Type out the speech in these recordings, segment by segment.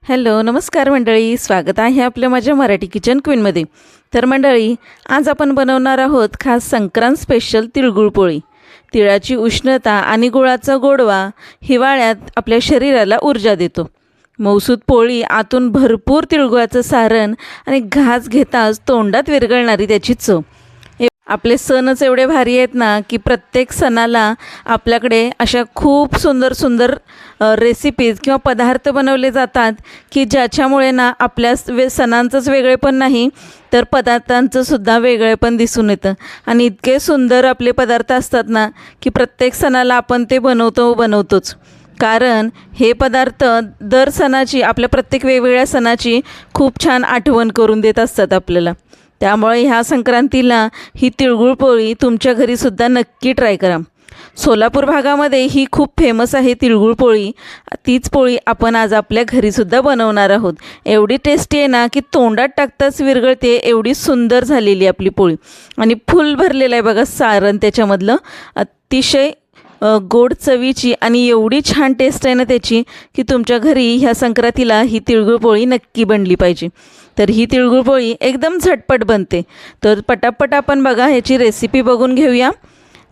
Hello नमस्कार मंडळी, स्वागत आहे आपल्या माझ्या मराठी किचन क्वीनमध्ये। तर मंडळी, आज आपण बनवणार आहोत खास संक्रांत स्पेशल तिळगुळ पोळी। तिळाची उष्णता आणि गुळाचा गोडवा हिवाळ्यात आपल्या शरीराला ऊर्जा देतो। मौसूद पोळी आतून भरपूर तिळगुळाचं सारण आणि घास घेताच तोंडात विरघळणारी त्याची चव। आपले सणच एवढे भारी आहेत ना की प्रत्येक सणाला आपल्याकडे अशा खूप सुंदर सुंदर रेसिपीज किंवा पदार्थ बनवले जातात की ज्याच्यामुळे ना आपल्या सणांचंच वेगळेपण नाही तर पदार्थांचं सुद्धा वेगळेपण दिसून येतं। आणि इतके सुंदर आपले पदार्थ असतात ना की प्रत्येक सणाला आपण ते बनवतोच। कारण हे पदार्थ दर सणाची, आपल्या प्रत्येक वेगवेगळ्या सणाची खूप छान आठवण करून देत असतात आपल्याला। त्यामुळे ह्या संक्रांतीला ही तिळगुळ पोळी तुमच्या घरीसुद्धा नक्की ट्राय करा। सोलापूर भागामध्ये ही खूप फेमस आहे तिळगुळ पोळी। तीच पोळी आपण आज आपल्या घरीसुद्धा बनवणार आहोत। एवढी टेस्टी आहे ना की तोंडात टाकताच विरघळते, एवढी सुंदर झालेली आपली पोळी। आणि फुल भरलेलं आहे बघा सारण त्याच्यामधलं, अतिशय गोड चवीची आणि एवढी छान टेस्ट आहे ना त्याची की तुमच्या घरी ह्या संक्रांतीला ही तिळगुळ पोळी नक्की बनली पाहिजे। तर ही तिळगुळ पोळी एकदम झटपट बनते। तर पटापट आपण बघा ह्याची रेसिपी बघून घेऊया।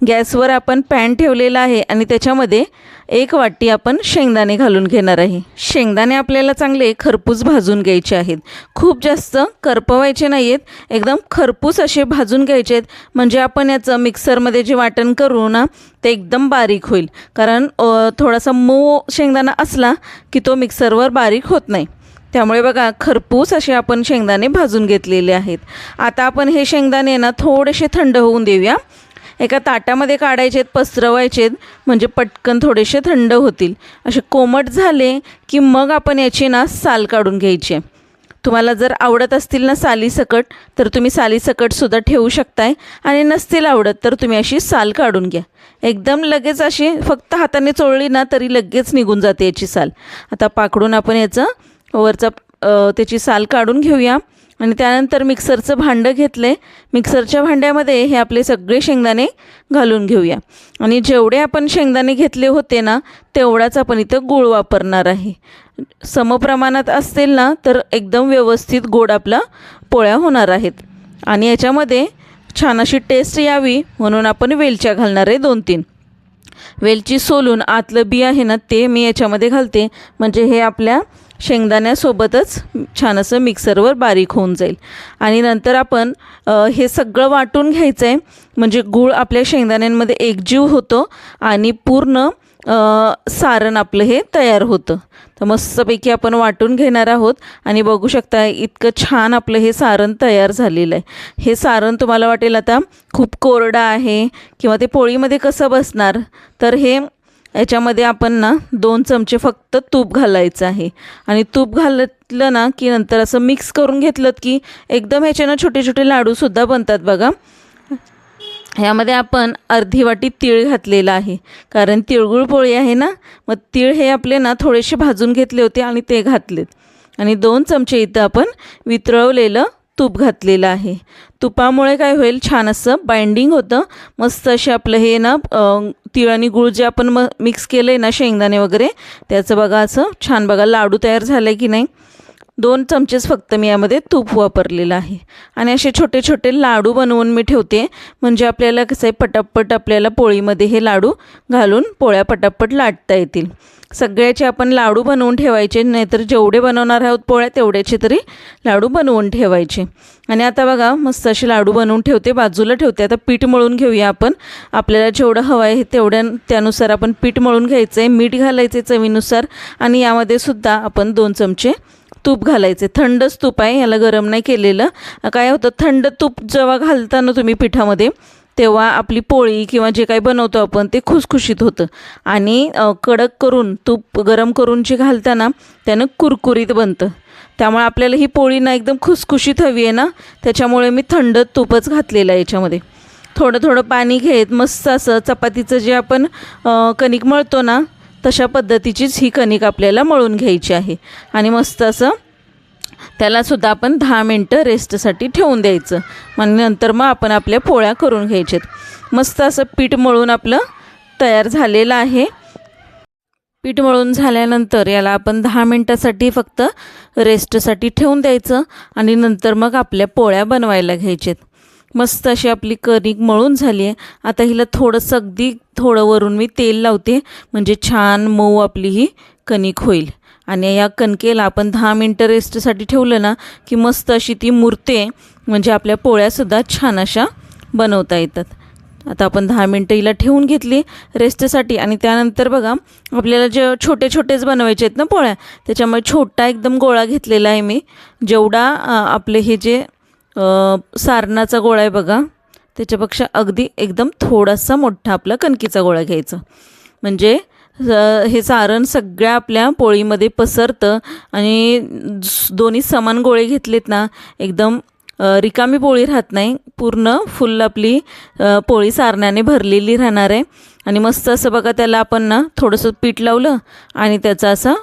गॅसवर आपण पॅन ठेवलेला आहे आणि त्याच्यामध्ये 1 वाटी आपण शेंगदाणे घालून घेणार आहे। शेंगदाणे आपल्याला चांगले खरपूस भाजून घ्यायचे आहेत, खूप जास्त करपवायचे नाही आहेत, एकदम खरपूस असे भाजून घ्यायचे आहेत। म्हणजे आपण याचं मिक्सरमध्ये जे वाटण करू ना ते एकदम बारीक होईल। कारण थोडासा मऊ शेंगदाणा असला की तो मिक्सरवर बारीक होत नाही। त्यामुळे बघा खरपूस असे आपण शेंगदाणे भाजून घेतलेले आहेत। आता आपण हे शेंगदाणे ना थोडेसे थंड होऊन देऊया। एका ताटामध्ये काढायचे, पसरवायचे, म्हणजे पटकन थोडेसे थंड होतील। असे कोमट झाले की मग आपण याची ना साल काढून घ्यायची। तुम्हाला जर आवडत असतील ना सालीसकट तर तुम्ही सालीसकटसुद्धा ठेवू शकताय, आणि नसतील आवडत तर तुम्ही अशी साल काढून घ्या। एकदम लगेच अशी फक्त हाताने चोळली ना तरी लगेच निघून जाते याची साल। आता पाकडून आपण याचं वरचा त्याची साल काढून घेऊया। आणि त्यानंतर मिक्सरचं भांडं घेतले, मिक्सरच्या भांड्यामध्ये हे आपले सगळे शेंगदाणे घालून घेऊया। आणि जेवढे आपण शेंगदाणे घेतले होते ना तेवढाच आपण इथं गूळ वापरणार आहे। समप्रमाणात असतील ना तर एकदम व्यवस्थित गोड आपला पोळ्या होणार आहेत। आणि याच्यामध्ये छान अशी टेस्ट यावी म्हणून आपण वेलच्या घालणार आहे 2-3 वेलची सोलून आतलं बी आहे ना ते मी याच्यामध्ये घालते, म्हणजे हे आपल्या शेंगदाण्यासोबतच छान असं मिक्सरवर बारीक होऊन जाईल। आणि नंतर आपण हे सगळं वाटून घ्यायचं आहे, म्हणजे गूळ आपल्या शेंगदाण्यांमध्ये एकजीव होतो आणि पूर्ण सारण आपलं हे तयार होतं। तर मस्तपैकी आपण वाटून घेणार आहोत। आणि बघू शकता इतकं छान आपलं हे सारण तयार झालेलं आहे। हे सारण तुम्हाला वाटेल आता खूप कोरडं आहे किंवा ते पोळीमध्ये कसं बसणार, तर हे याच्यामध्ये आपण ना 2 चमचे फक्त तूप घालायचं आहे। आणि तूप घातलं ना की नंतर असं मिक्स करून घेतलं की एकदम ह्याच्यानं छोटे छोटे लाडूसुद्धा बनतात बघा। ह्यामध्ये आपण अर्धी वाटी तीळ घातलेला आहे, कारण तिळगुळ पोळी आहे ना, मग तीळ हे आपले ना थोडेसे भाजून घेतले होते आणि ते घातलेत। आणि 2 चमचे इथं आपण वितळवलेलं तूप घातलेलं आहे। तुपामुळे काय होईल, छान असं बाइंडिंग होतं, मस्त असे आपलं हे ना तीळ आणि गूळ जे आपण मिक्स केलं आहे ना शेंगदाणे वगैरे त्याचं बघा असं छान बघा लाडू तयार झालं आहे की नाही। 2 चमचेच फक्त मी यामध्ये तूप वापरलेलं आहे। आणि असे छोटे छोटे लाडू बनवून मी ठेवते, म्हणजे आपल्याला कसं आहे पटापट आपल्याला पोळीमध्ये हे लाडू घालून पोळ्या पटापट लाटता येतील। सगळ्याचे आपण लाडू बनवून ठेवायचे, नाहीतर जेवढे बनवणार आहोत पोळ्या तेवढ्याचे तरी लाडू बनवून ठेवायचे। आणि आता बघा मस्त असे लाडू बनवून ठेवते, बाजूला ठेवते। आता पीठ मळून घेऊया आपण, आपल्याला जेवढं हवं आहे त्यानुसार आपण पीठ मळून घ्यायचं आहे। मीठ घालायचे चवीनुसार, आणि यामध्ये सुद्धा आपण 2 चमचे तूप घालायचे। थंडच तूप आहे, याला गरम नाही केलेलं। काय होतं, थंड तूप जेव्हा घालता ना तुम्ही पिठामध्ये तेव्हा आपली पोळी किंवा जे काही बनवतो आपण ते खुसखुशीत होतं। आणि कडक करून तूप गरम करून जे घालताना त्यानं कुरकुरीत बनतं। त्यामुळे आपल्याला ही पोळी ना एकदम खुसखुशीत हवी आहे ना, त्याच्यामुळे मी थंड तूपच घातलेलं आहे याच्यामध्ये। थोडं थोडं पाणी घेत मस्त असं चपातीचं जे आपण कणिक मळतो ना तशा पद्धतीचीच ही कणिक आपल्याला मळून घ्यायची आहे। आणि मस्त असं त्यालासुद्धा आपण 10 मिनटं रेस्टसाठी ठेवून द्यायचं। मग नंतर मग आपण आपल्या पोळ्या करून घ्यायच्यात। मस्त असं पीठ मळून आपलं तयार झालेलं आहे। पीठ मळून झाल्यानंतर याला आपण 10 मिनटासाठी फक्त रेस्टसाठी ठेवून द्यायचं आणि नंतर मग आपल्या पोळ्या बनवायला घ्यायच्यात. मस्त अशी आपली कणिक मळून झाली आहे. आता हिला थोडंसं अगदी थोडं वरून मी तेल लावते, म्हणजे छान मऊ आपली ही कणिक होईल. आणि या कणकेला आपण 10 मिनटं रेस्टसाठी ठेवलं ना की मस्त अशी ती मुरते, म्हणजे आपल्या पोळ्यासुद्धा छान अशा बनवता येतात. आता आपण 10 मिनटं हिला ठेवून घेतली रेस्टसाठी आणि त्यानंतर बघा आपल्याला जे छोटे छोटेच बनवायचे आहेत ना पोळ्या, त्याच्यामुळे छोटा एकदम गोळा घेतलेला आहे मी. जेवढा आपले हे जे सारणाचा गोळा आहे बघा, त्याच्यापेक्षा अगदी एकदम थोडासा मोठा आपला कणकीचा गोळा घ्यायचा, म्हणजे हे सारण सगळ्या आपल्या पोळीमध्ये पसरतं. आणि दोन्ही समान गोळे घेतलेत ना एकदम रिकामी पोळी राहत नाही, पूर्ण फुल आपली पोळी सारण्याने भरलेली राहणार आहे. आणि मस्त असं बघा त्याला आपण ना थोडंसं पीठ लावलं आणि त्याचा असं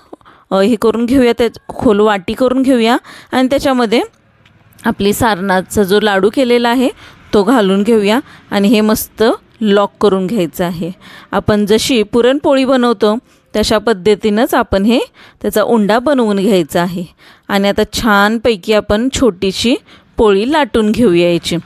हे करून घेऊया, त्या खोल वाटी करून घेऊया आणि त्याच्यामध्ये आपली सारणाचा जो लाडू केलेला आहे तो घालून घेऊया आणि हे मस्त लॉक करून घ्यायचं आहे. आपण जशी पुरणपोळी बनवतो तशा पद्धतीनंच आपण हे त्याचा उंडा बनवून घ्यायचा आहे. आणि आता छानपैकी आपण छोटीशी पोळी लाटून घेऊया. याची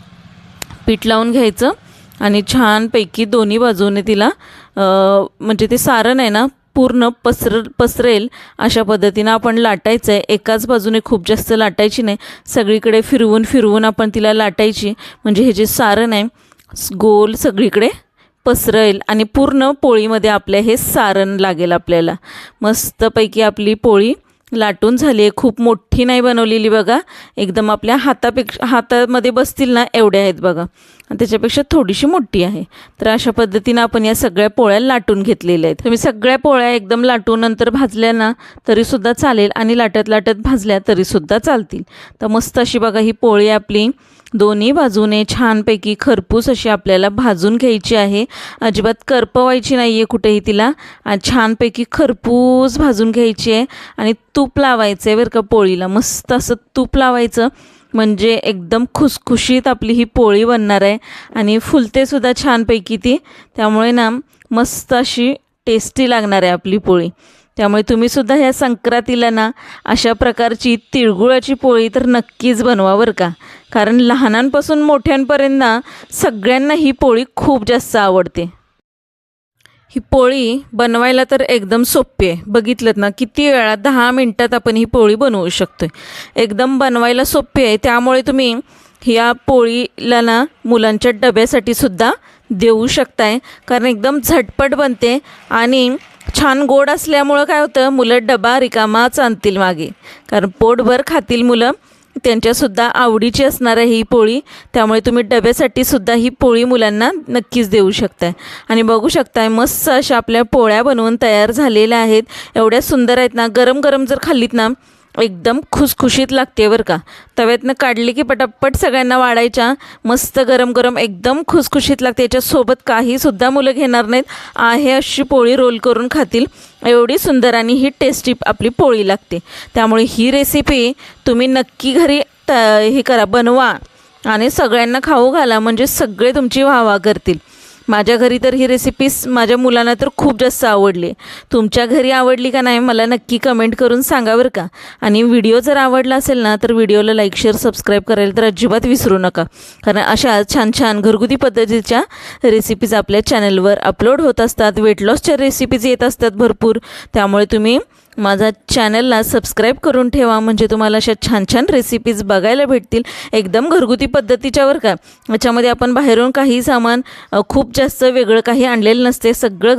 पीठ लावून घ्यायचं आणि छानपैकी दोन्ही बाजूने तिला म्हणजे ते सारण आहे ना पूर्ण पसरेल अशा पद्धतीनं आपण लाटायचं आहे. एकाच बाजूने खूप जास्त लाटायची नाही, सगळीकडे फिरवून फिरवून आपण तिला लाटायची, म्हणजे हे जे सारण आहे गोल सगळीकडे पसरेल आणि पूर्ण पोळीमध्ये आपल्या हे सारण लागेल आपल्याला. मस्तपैकी आपली पोळी लाटून झाली आहे. खूप मोठी नाही बनवलेली बघा, एकदम आपल्या हातामध्ये बसतील ना एवढ्या आहेत बघा, आणि त्याच्यापेक्षा थोडीशी मोठी आहे. तर अशा पद्धतीनं आपण या सगळ्या पोळ्या लाटून घेतलेल्या आहेत. तुम्ही सगळ्या पोळ्या एकदम लाटून नंतर भाजल्या ना तरीसुद्धा चालेल आणि लाटत लाटत भाजल्या तरीसुद्धा चालतील. तर मस्त अशी बघा ही पोळी आपली दोन्ही बाजूने छानपैकी खरपूस अशी आपल्याला भाजून घ्यायची आहे. अजिबात करपवायची नाही आहे कुठेही तिला, छानपैकी खरपूस भाजून घ्यायची आहे. आणि तूप लावायचं आहे बरं का पोळीला, मस्त असं तूप लावायचं, म्हणजे एकदम खुसखुशीत आपली ही पोळी बनणार आहे आणि फुलतेसुद्धा छानपैकी ती. त्यामुळे ना मस्त अशी टेस्टी लागणार आहे आपली पोळी. त्यामुळे तुम्हीसुद्धा ह्या संक्रांतीला ना अशा प्रकारची तिळगुळाची पोळी तर नक्कीच बनवा बरं का, कारण लहानांपासून मोठ्यांपर्यंत ना सगळ्यांना ही पोळी खूप जास्त आवडते. ही पोळी बनवायला तर एकदम सोपी आहे. बघितलं ना किती वेळात 10 मिनटात आपण ही पोळी बनवू शकतो. एकदम बनवायला सोपी आहे, त्यामुळे तुम्ही ह्या पोळीला ना मुलांच्या डब्यासाठी सुद्धा देऊ शकताय, कारण एकदम झटपट बनते आणि छान गोड असल्यामुळं काय होतं, मुलं डबा रिकामाच आणतील मागे, कारण पोटभर खातील मुलं. त्यांच्यासुद्धा आवडीची असणार आहे ही पोळी, त्यामुळे तुम्ही डब्यासाठी सुद्धा ही पोळी मुलांना नक्कीच देऊ शकताय. आणि बघू शकताय मस्त अशा आपल्या पोळ्या बनवून तयार झालेल्या आहेत. एवढ्या सुंदर आहेत ना, गरम गरम जर खाल्लीत ना एकदम खुसखुशीत लागते बरं का. तव्यातनं काढली की पटापट सगळ्यांना वाढायच्या, मस्त गरम गरम एकदम खुसखुशीत लागते. याच्यासोबत काहीसुद्धा मुलं घेणार नाहीत, आहे अशी पोळी रोल करून खातील, एवढी सुंदर आणि ही टेस्टी आपली पोळी लागते. त्यामुळे ही रेसिपी तुम्ही नक्की घरी हे करा, बनवा आणि सगळ्यांना खाऊ घाला, म्हणजे सगळे तुमची वाहवा करतील. माझ्या घरी तर ही रेसिपी माझ्या मुलांना तर खूप जास्त आवडली. तुमच्या घरी आवडली का नाही मला नक्की कमेंट करून सांगा बरं का. आणि व्हिडिओ जर आवडला असेल ना तर व्हिडिओला लाईक शेअर सबस्क्राईब करायला तर अजिबात विसरू नका, कारण अशा छान छान घरगुती पद्धतीच्या रेसिपीज आपल्या चॅनलवर अपलोड होत असतात. वेट लॉसच्या रेसिपीज येत असतात भरपूर, त्यामुळे तुम्ही माझा चॅनलला सबस्क्राईब करून ठेवा, म्हणजे तुम्हाला अशा छान छान रेसिपीज बघायला भेटतील एकदम घरगुती पद्धतीच्या बरं का. याच्यामध्ये आपण बाहेरून काही सामान खूप जास्त वेगळं काही आणलेलं नसते, सगळं